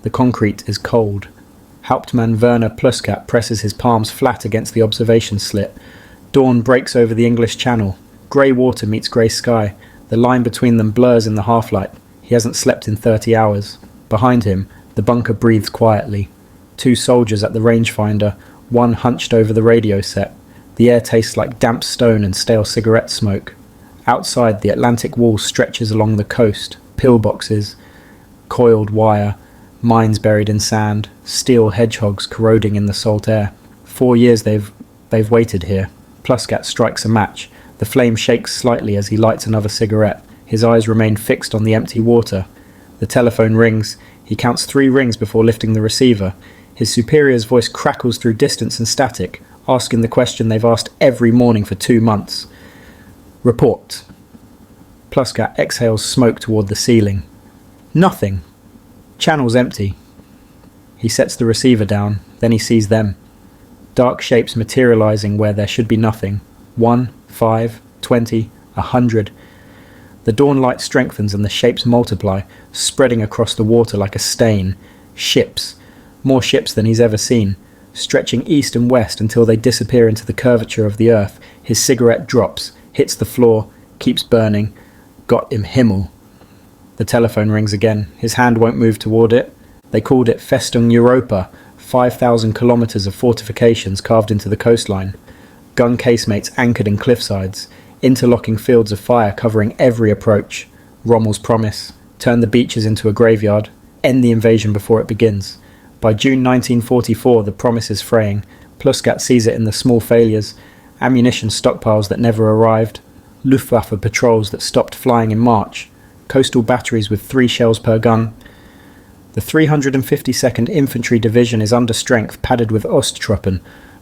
The concrete is cold. Hauptmann Werner Pluskat presses his palms flat against the observation slit. Dawn breaks over the English Channel. Grey water meets grey sky. The line between them blurs in the half-light. He hasn't slept in 30 hours. Behind him, the bunker breathes quietly. 2 soldiers at the rangefinder, one hunched over the radio set. The air tastes like damp stone and stale cigarette smoke. Outside, the Atlantic wall stretches along the coast. Pillboxes, coiled wire, mines buried in sand, steel hedgehogs corroding in the salt air. 4 years they've waited here. Pluskat strikes a match. The flame shakes slightly as he lights another cigarette. His eyes remain fixed on the empty water. The telephone rings. He counts 3 rings before lifting the receiver. His superior's voice crackles through distance and static, asking the question they've asked every morning for 2 months. Report. Pluskat exhales smoke toward the ceiling. Nothing. Channel's empty. He sets the receiver down, then he sees them. Dark shapes materializing where there should be nothing. 1, 5, 20, 100. The dawn light strengthens and the shapes multiply, spreading across the water like a stain. Ships. More ships than he's ever seen, stretching east and west until they disappear into the curvature of the earth. His cigarette drops, hits the floor, keeps burning. Gott im Himmel. The telephone rings again. His hand won't move toward it. They called it Festung Europa, 5,000 kilometers of fortifications carved into the coastline. Gun casemates anchored in cliffsides, interlocking fields of fire covering every approach. Rommel's promise: turn the beaches into a graveyard, end the invasion before it begins. By June 1944, the promise is fraying. Pluskat sees it in the small failures, ammunition stockpiles that never arrived, Luftwaffe patrols that stopped flying in March, coastal batteries with 3 shells per gun. The 352nd Infantry Division is under strength, padded with Osttruppen,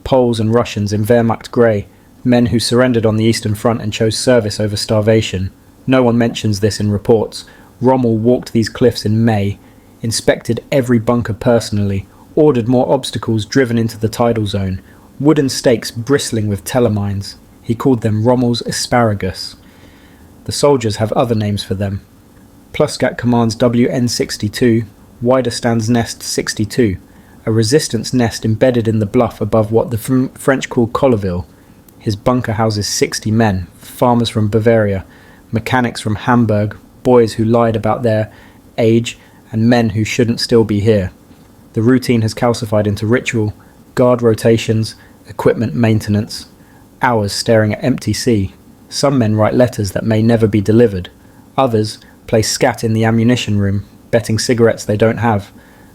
Poles and Russians in Wehrmacht grey, men who surrendered on the Eastern Front and chose service over starvation. No one mentions this in reports. Rommel walked these cliffs in May, inspected every bunker personally, ordered more obstacles driven into the tidal zone, wooden stakes bristling with telemines. He called them Rommel's asparagus. The soldiers have other names for them. Pluskat commands WN-62, Widerstands Nest 62, a resistance nest embedded in the bluff above what the French call Colleville. His bunker houses 60 men, farmers from Bavaria, mechanics from Hamburg, boys who lied about their age, and men who shouldn't still be here. The routine has calcified into ritual, guard rotations, equipment maintenance, hours staring at empty sea. Some men write letters that may never be delivered. Others play scat in the ammunition room, betting cigarettes they don't have.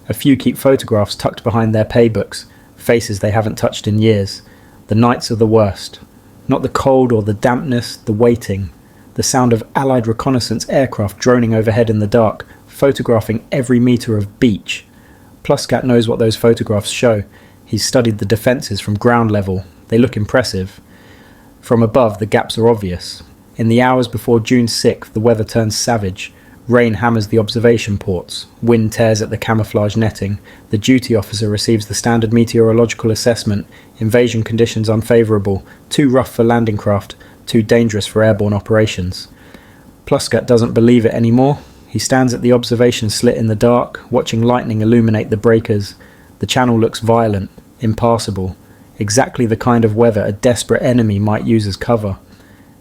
A few keep photographs tucked behind their paybooks, faces they haven't touched in years. The nights are the worst. Not the cold or the dampness, the waiting. The sound of Allied reconnaissance aircraft droning overhead in the dark, photographing every metre of beach. Pluskat knows what those photographs show. He's studied the defences from ground level. They look impressive. From above, the gaps are obvious. In the hours before June 6th, the weather turns savage. Rain hammers the observation ports. Wind tears at the camouflage netting. The duty officer receives the standard meteorological assessment. Invasion conditions unfavourable. Too rough for landing craft. Too dangerous for airborne operations. Pluskat doesn't believe it anymore. He stands at the observation slit in the dark, watching lightning illuminate the breakers. The channel looks violent, impassable. Exactly the kind of weather a desperate enemy might use as cover.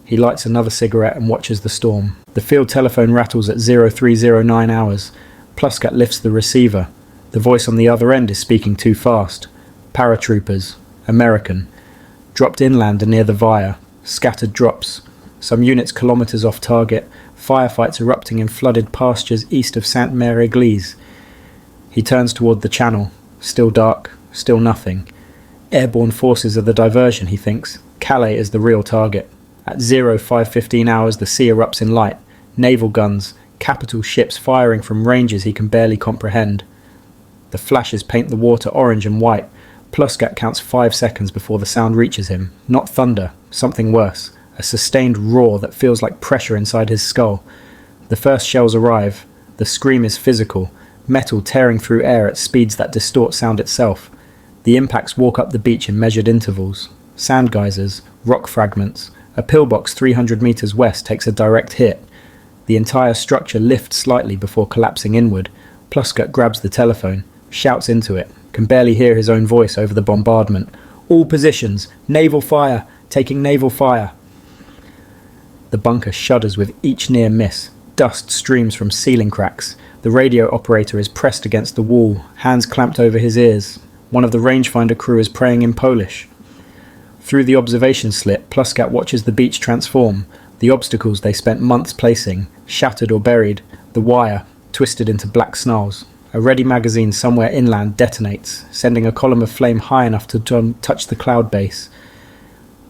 He lights another cigarette and watches the storm. The field telephone rattles at 0309 hours. Pluskat lifts the receiver. The voice on the other end is speaking too fast. Paratroopers. American. Dropped inland and near the Via. Scattered drops. Some units kilometres off target. Firefights erupting in flooded pastures east of Sainte-Mère-Église. He turns toward the channel. Still dark. Still nothing. Airborne forces are the diversion, he thinks. Calais is the real target. At 0515 hours, the sea erupts in light. Naval guns, capital ships firing from ranges he can barely comprehend. The flashes paint the water orange and white. Pluskat counts 5 seconds before the sound reaches him. Not thunder, something worse. A sustained roar that feels like pressure inside his skull. The first shells arrive. The scream is physical, metal tearing through air at speeds that distort sound itself. The impacts walk up the beach in measured intervals. Sand geysers, rock fragments. A pillbox 300 metres west takes a direct hit. The entire structure lifts slightly before collapsing inward. Pluskat grabs the telephone, shouts into it, can barely hear his own voice over the bombardment. All positions! Naval fire! Taking naval fire! The bunker shudders with each near miss. Dust streams from ceiling cracks. The radio operator is pressed against the wall, hands clamped over his ears. One of the rangefinder crew is praying in Polish. Through the observation slit, Pluskat watches the beach transform. The obstacles they spent months placing, shattered or buried. The wire, twisted into black snarls. A ready magazine somewhere inland detonates, sending a column of flame high enough to touch the cloud base.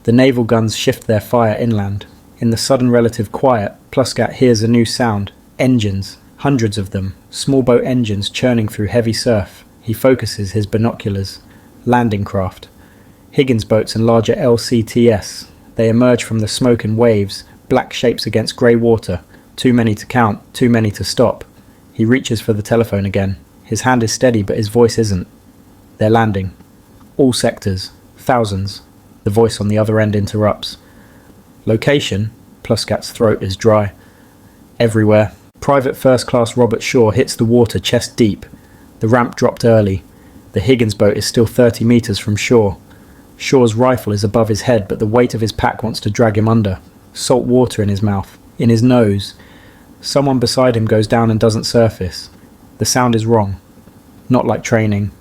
The naval guns shift their fire inland. In the sudden relative quiet, Pluskat hears a new sound. Engines. Hundreds of them. Small boat engines churning through heavy surf. He focuses his binoculars. Landing craft. Higgins boats and larger LCTS. They emerge from the smoke and waves, black shapes against grey water. Too many to count, too many to stop. He reaches for the telephone again. His hand is steady, but his voice isn't. They're landing. All sectors. Thousands. The voice on the other end interrupts. Location? Pluskat's throat is dry. Everywhere. Private First Class Robert Shaw hits the water chest deep. The ramp dropped early. The Higgins boat is still 30 metres from shore. Shaw's rifle is above his head, but the weight of his pack wants to drag him under. Salt water in his mouth. In his nose. Someone beside him goes down and doesn't surface. The sound is wrong. Not like training.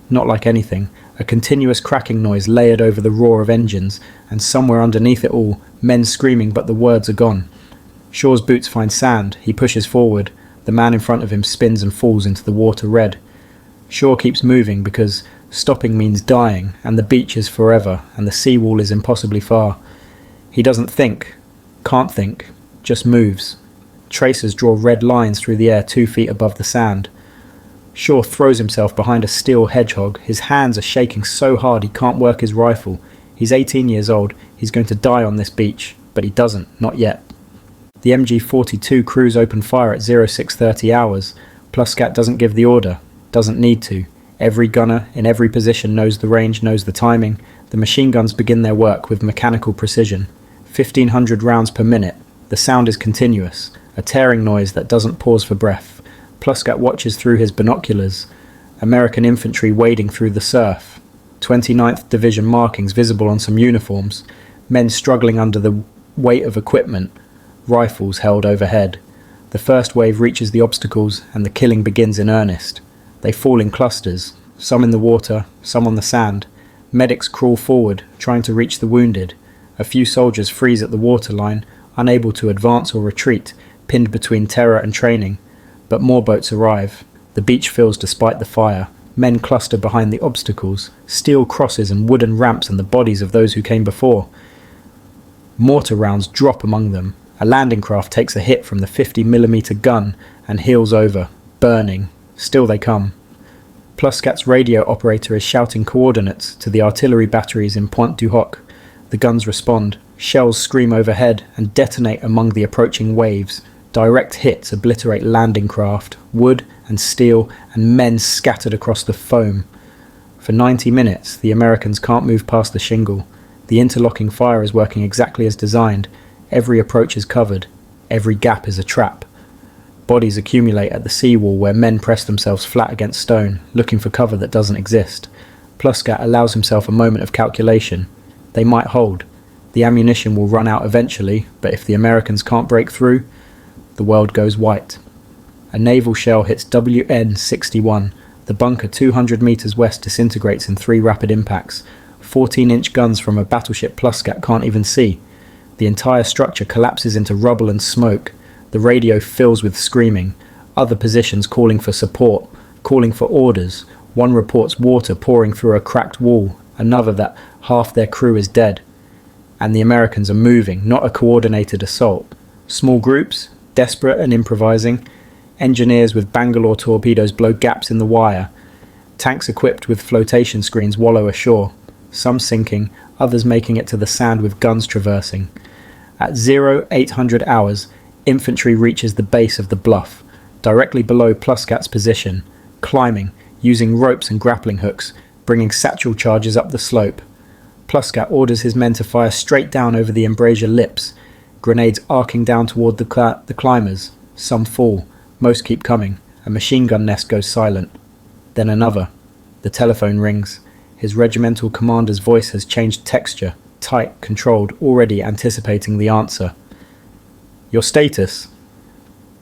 Not like anything. A continuous cracking noise layered over the roar of engines, and somewhere underneath it all, men screaming, but the words are gone. Shaw's boots find sand. He pushes forward. The man in front of him spins and falls into the water red. Shaw keeps moving because stopping means dying, and the beach is forever, and the seawall is impossibly far. He doesn't think. Can't think. Just moves. Tracers draw red lines through the air 2 feet above the sand. Shaw throws himself behind a steel hedgehog. His hands are shaking so hard he can't work his rifle. He's 18 years old. He's going to die on this beach. But he doesn't. Not yet. The MG-42 crews open fire at 0630 hours. Pluskat doesn't give the order. Doesn't need to. Every gunner in every position knows the range, knows the timing. The machine guns begin their work with mechanical precision. 1,500 rounds per minute. The sound is continuous. A tearing noise that doesn't pause for breath. Pluskat watches through his binoculars. American infantry wading through the surf. 29th Division markings visible on some uniforms. Men struggling under the weight of equipment. Rifles held overhead. The first wave reaches the obstacles and the killing begins in earnest. They fall in clusters, some in the water, some on the sand. Medics crawl forward, trying to reach the wounded. A few soldiers freeze at the waterline, unable to advance or retreat, pinned between terror and training. But more boats arrive. The beach fills despite the fire. Men cluster behind the obstacles, steel crosses and wooden ramps and the bodies of those who came before. Mortar rounds drop among them. A landing craft takes a hit from the 50mm gun and heels over, burning. Still they come. Pluskat's radio operator is shouting coordinates to the artillery batteries in Pointe du Hoc. The guns respond. Shells scream overhead and detonate among the approaching waves. Direct hits obliterate landing craft, wood and steel, and men scattered across the foam. For 90 minutes, the Americans can't move past the shingle. The interlocking fire is working exactly as designed. Every approach is covered. Every gap is a trap. Bodies accumulate at the seawall where men press themselves flat against stone, looking for cover that doesn't exist. Pluskat allows himself a moment of calculation. They might hold. The ammunition will run out eventually, but if the Americans can't break through, the world goes white. A naval shell hits WN-61. The bunker 200 metres west disintegrates in 3 rapid impacts. 14-inch guns from a battleship Pluskat can't even see. The entire structure collapses into rubble and smoke. The radio fills with screaming. Other positions calling for support, calling for orders. One reports water pouring through a cracked wall, another that half their crew is dead. And the Americans are moving, not a coordinated assault. Small groups, desperate and improvising. Engineers with Bangalore torpedoes blow gaps in the wire. Tanks equipped with flotation screens wallow ashore. Some sinking, others making it to the sand with guns traversing. At 0800 hours, infantry reaches the base of the bluff, directly below Pluskat's position, climbing, using ropes and grappling hooks, bringing satchel charges up the slope. Pluskat orders his men to fire straight down over the embrasure lips, grenades arcing down toward the climbers. Some fall, most keep coming. A machine gun nest goes silent. Then another. The telephone rings. His regimental commander's voice has changed texture, tight, controlled, already anticipating the answer. Your status?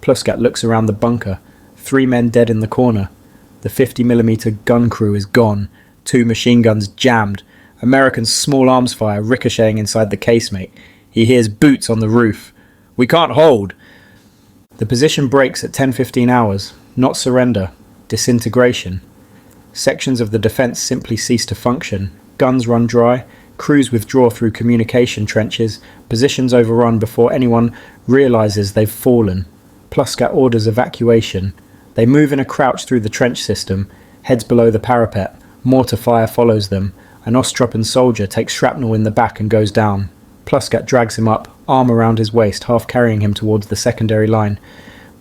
Pluskat looks around the bunker. 3 men dead in the corner. The 50mm gun crew is gone. 2 machine guns jammed. American's small arms fire ricocheting inside the casemate. He hears boots on the roof. We can't hold! The position breaks at 10:15 hours. Not surrender. Disintegration. Sections of the defence simply cease to function. Guns run dry. Crews withdraw through communication trenches. Positions overrun before anyone realises they've fallen. Pluskat orders evacuation. They move in a crouch through the trench system, heads below the parapet. Mortar fire follows them. An Ostropan soldier takes shrapnel in the back and goes down. Pluskat drags him up, arm around his waist, half carrying him towards the secondary line.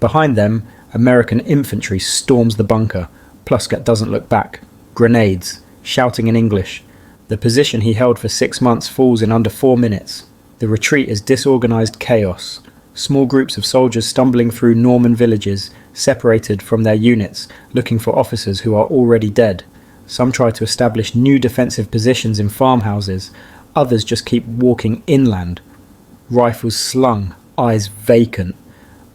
Behind them, American infantry storms the bunker. Pluskat doesn't look back. Grenades, shouting in English. The position he held for 6 months falls in under 4 minutes. The retreat is disorganised chaos. Small groups of soldiers stumbling through Norman villages, separated from their units, looking for officers who are already dead. Some try to establish new defensive positions in farmhouses. Others just keep walking inland. Rifles slung, eyes vacant.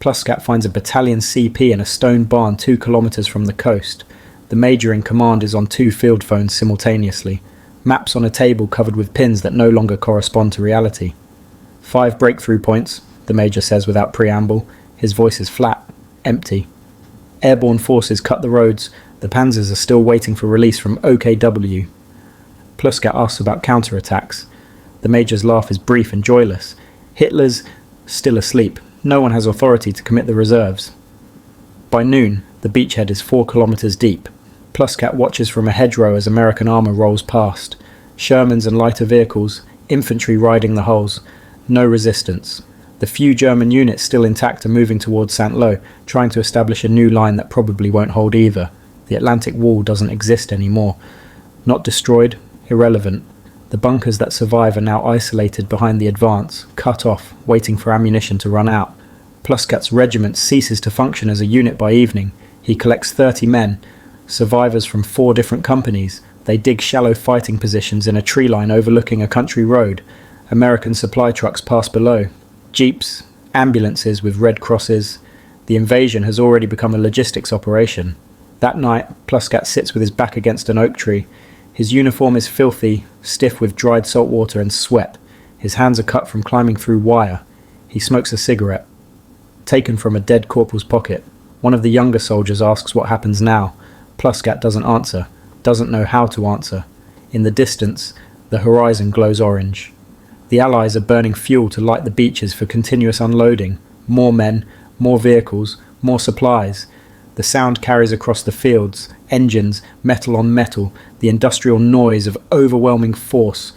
Pluskat finds a battalion CP in a stone barn 2 kilometres from the coast. The major in command is on 2 field phones simultaneously. Maps on a table covered with pins that no longer correspond to reality. 5 breakthrough points, the major says without preamble. His voice is flat, empty. Airborne forces cut the roads. The panzers are still waiting for release from OKW. Pluskat asks about counterattacks. The major's laugh is brief and joyless. Hitler's still asleep. No one has authority to commit the reserves. By noon, the beachhead is 4 kilometres deep. Pluskat watches from a hedgerow as American armour rolls past. Shermans and lighter vehicles, infantry riding the hulls. No resistance. The few German units still intact are moving towards St. Lo, trying to establish a new line that probably won't hold either. The Atlantic Wall doesn't exist anymore. Not destroyed, irrelevant. The bunkers that survive are now isolated behind the advance, cut off, waiting for ammunition to run out. Pluskat's regiment ceases to function as a unit by evening. He collects 30 men, survivors from 4 different companies. They dig shallow fighting positions in a tree line overlooking a country road. American supply trucks pass below. Jeeps, ambulances with red crosses. The invasion has already become a logistics operation. That night, Pluskat sits with his back against an oak tree. His uniform is filthy, stiff with dried salt water and sweat. His hands are cut from climbing through wire. He smokes a cigarette, taken from a dead corporal's pocket. One of the younger soldiers asks what happens now. Pluskat doesn't answer, doesn't know how to answer. In the distance, the horizon glows orange. The Allies are burning fuel to light the beaches for continuous unloading. More men, more vehicles, more supplies. The sound carries across the fields, engines, metal on metal, the industrial noise of overwhelming force.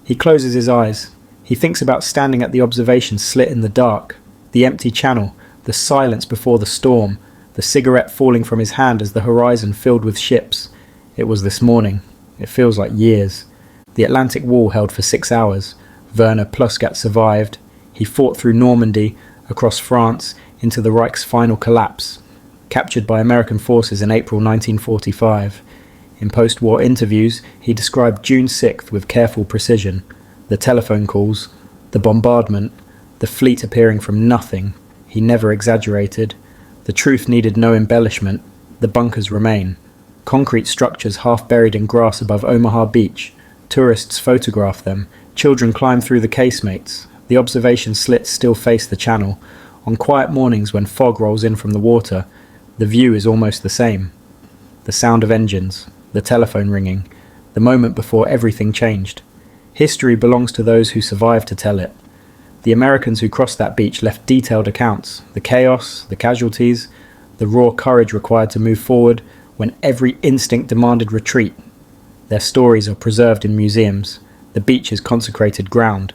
He closes his eyes. He thinks about standing at the observation slit in the dark, the empty channel, the silence before the storm, the cigarette falling from his hand as the horizon filled with ships. It was this morning. It feels like years. The Atlantic Wall held for 6 hours. Werner Pluskat survived. He fought through Normandy, across France, into the Reich's final collapse. Captured by American forces in April 1945. In post-war interviews, he described June 6th with careful precision. The telephone calls, the bombardment, the fleet appearing from nothing. He never exaggerated. The truth needed no embellishment. The bunkers remain. Concrete structures half buried in grass above Omaha Beach. Tourists photograph them. Children climb through the casemates. The observation slits still face the channel. On quiet mornings when fog rolls in from the water, the view is almost the same. The sound of engines, the telephone ringing, the moment before everything changed. History belongs to those who survive to tell it. The Americans who crossed that beach left detailed accounts, the chaos, the casualties, the raw courage required to move forward when every instinct demanded retreat. Their stories are preserved in museums. The beach is consecrated ground.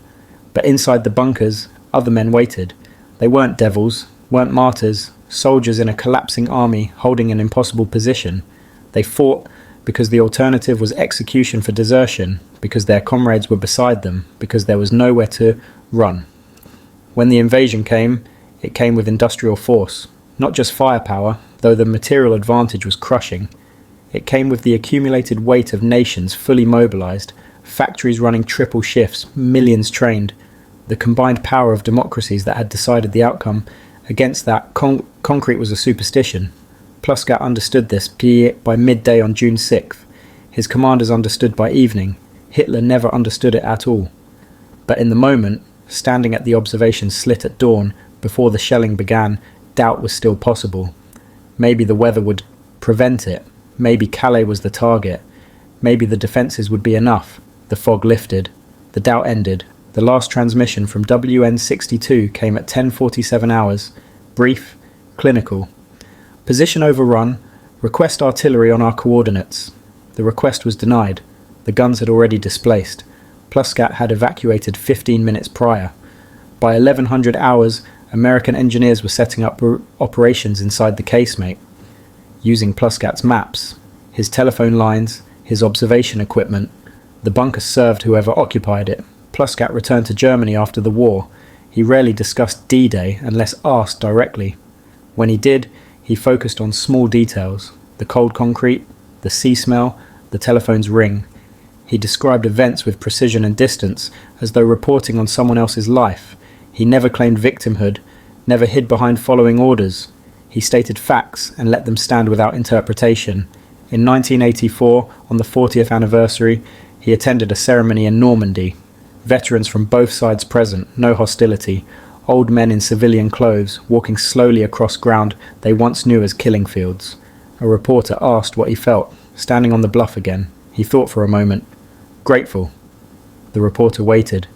But inside the bunkers, other men waited. They weren't devils, weren't martyrs, soldiers in a collapsing army holding an impossible position. They fought because the alternative was execution for desertion, because their comrades were beside them, because there was nowhere to run. When the invasion came, it came with industrial force. Not just firepower, though the material advantage was crushing. It came with the accumulated weight of nations fully mobilized, factories running triple shifts, millions trained, the combined power of democracies that had decided the outcome. Against that, concrete was a superstition. Pluscat understood this by midday on June 6th. His commanders understood by evening. Hitler never understood it at all. But in the moment, standing at the observation slit at dawn, before the shelling began, doubt was still possible. Maybe the weather would prevent it. Maybe Calais was the target. Maybe the defences would be enough. The fog lifted. The doubt ended. The last transmission from WN62 came at 10:47 hours. Brief, clinical. Position overrun. Request artillery on our coordinates. The request was denied. The guns had already displaced. Pluscat had evacuated 15 minutes prior. By 1100 hours, American engineers were setting up operations inside the casemate, using Pluscat's maps, his telephone lines, his observation equipment. The bunker served whoever occupied it. Pluscat returned to Germany after the war. He rarely discussed D-Day unless asked directly. When he did, he focused on small details: the cold concrete, the sea smell, the telephone's ring. He described events with precision and distance, as though reporting on someone else's life. He never claimed victimhood, never hid behind following orders. He stated facts and let them stand without interpretation. In 1984, on the 40th anniversary, he attended a ceremony in Normandy. Veterans from both sides present, no hostility. Old men in civilian clothes, walking slowly across ground they once knew as killing fields. A reporter asked what he felt, standing on the bluff again. He thought for a moment. Grateful. The reporter waited.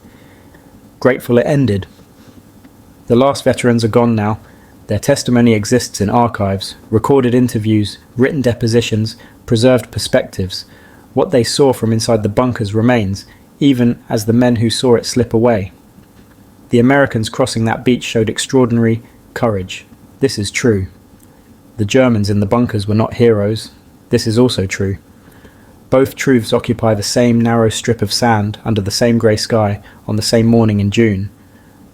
Grateful it ended. The last veterans are gone now. Their testimony exists in archives, recorded interviews, written depositions, preserved perspectives. What they saw from inside the bunkers remains, even as the men who saw it slip away. The Americans crossing that beach showed extraordinary courage. This is true. The Germans in the bunkers were not heroes. This is also true. Both truths occupy the same narrow strip of sand under the same grey sky on the same morning in June,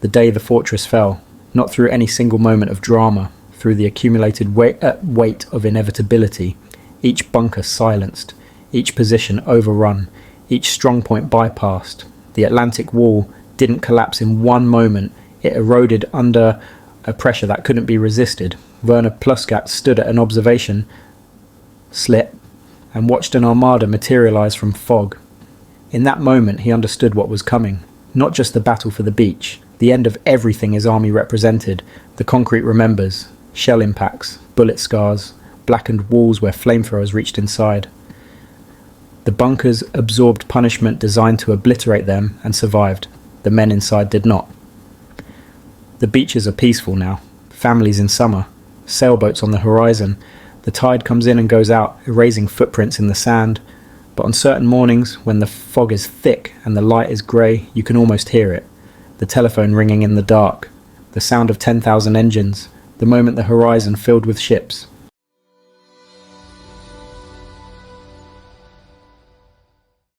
the day the fortress fell, not through any single moment of drama, through the accumulated weight of inevitability, each bunker silenced, each position overrun, each strongpoint bypassed. The Atlantic wall didn't collapse in one moment. It eroded under a pressure that couldn't be resisted. Werner Pluscat stood at an observation slit and watched an armada materialize from fog. In that moment he understood what was coming. Not just the battle for the beach. The end of everything his army represented. The concrete remembers. Shell impacts, bullet scars, blackened walls where flamethrowers reached inside. The bunkers absorbed punishment designed to obliterate them and survived. The men inside did not. The beaches are peaceful now. Families in summer. Sailboats on the horizon. The tide comes in and goes out, erasing footprints in the sand. But on certain mornings, when the fog is thick and the light is grey, you can almost hear it. The telephone ringing in the dark. The sound of 10,000 engines. The moment the horizon filled with ships.